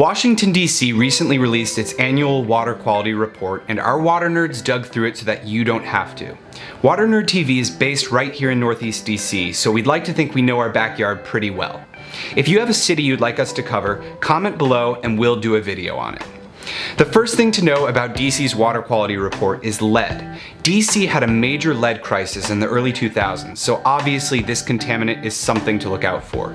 Washington, D.C. recently released its annual water quality report, and our water nerds dug through it so that you don't have to. Water Nerd TV is based right here in Northeast D.C., so we'd like to think we know our backyard pretty well. If you have a city you'd like us to cover, comment below and we'll do a video on it. The first thing to know about DC's water quality report is lead. DC had a major lead crisis in the early 2000s, so obviously this contaminant is something to look out for.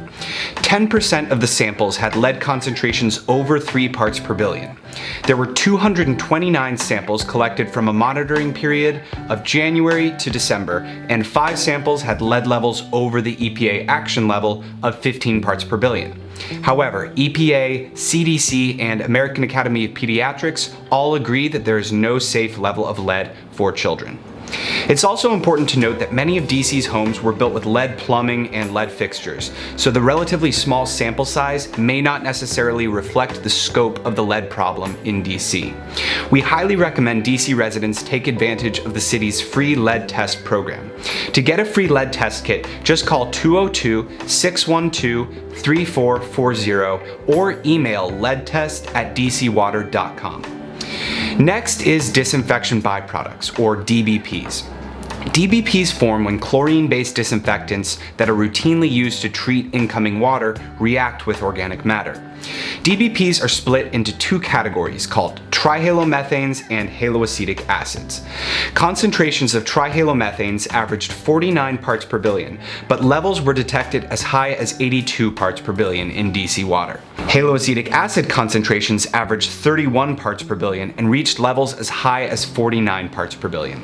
10% of the samples had lead concentrations over 3 parts per billion. There were 229 samples collected from a monitoring period of January to December, and 5 samples had lead levels over the EPA action level of 15 parts per billion. However, EPA, CDC, and American Academy of Pediatrics all agree that there is no safe level of lead for children. It's also important to note that many of DC's homes were built with lead plumbing and lead fixtures, so the relatively small sample size may not necessarily reflect the scope of the lead problem in DC. We highly recommend DC residents take advantage of the city's free lead test program. To get a free lead test kit, just call 202-612-3440 or email leadtest@dcwater.com. Next is disinfection byproducts, or DBPs. DBPs form when chlorine-based disinfectants that are routinely used to treat incoming water react with organic matter. DBPs are split into 2 categories called trihalomethanes and haloacetic acids. Concentrations of trihalomethanes averaged 49 parts per billion, but levels were detected as high as 82 parts per billion in DC water. Haloacetic acid concentrations averaged 31 parts per billion and reached levels as high as 49 parts per billion.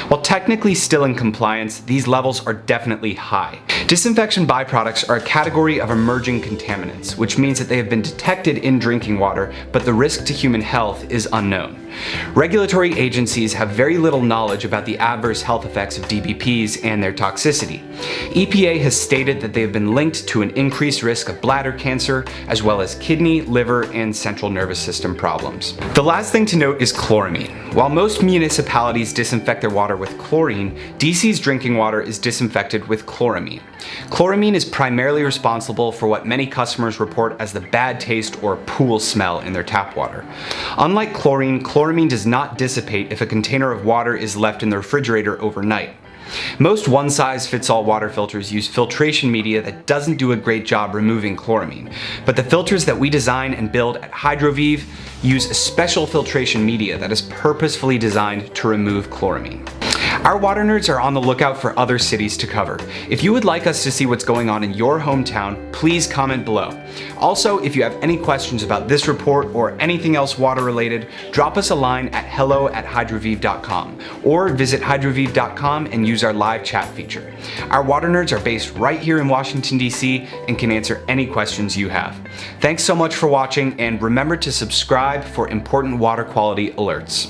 While technically still in compliance, these levels are definitely high. Disinfection byproducts are a category of emerging contaminants, which means that they have been detected in drinking water, but the risk to human health is unknown. Regulatory agencies have very little knowledge about the adverse health effects of DBPs and their toxicity. EPA has stated that they have been linked to an increased risk of bladder cancer, as well as kidney, liver, and central nervous system problems. The last thing to note is chloramine. While most municipalities disinfect their water with chlorine, DC's drinking water is disinfected with chloramine. Chloramine is primarily responsible for what many customers report as the bad taste or pool smell in their tap water. Unlike chlorine, chloramine does not dissipate if a container of water is left in the refrigerator overnight. Most one-size-fits-all water filters use filtration media that doesn't do a great job removing chloramine, but the filters that we design and build at Hydroviv use a special filtration media that is purposefully designed to remove chloramine. Our water nerds are on the lookout for other cities to cover. If you would like us to see what's going on in your hometown, please comment below. Also, if you have any questions about this report or anything else water related, drop us a line at hello@hydroviv.com or visit hydroviv.com and use our live chat feature. Our water nerds are based right here in Washington, D.C. and can answer any questions you have. Thanks so much for watching, and remember to subscribe for important water quality alerts.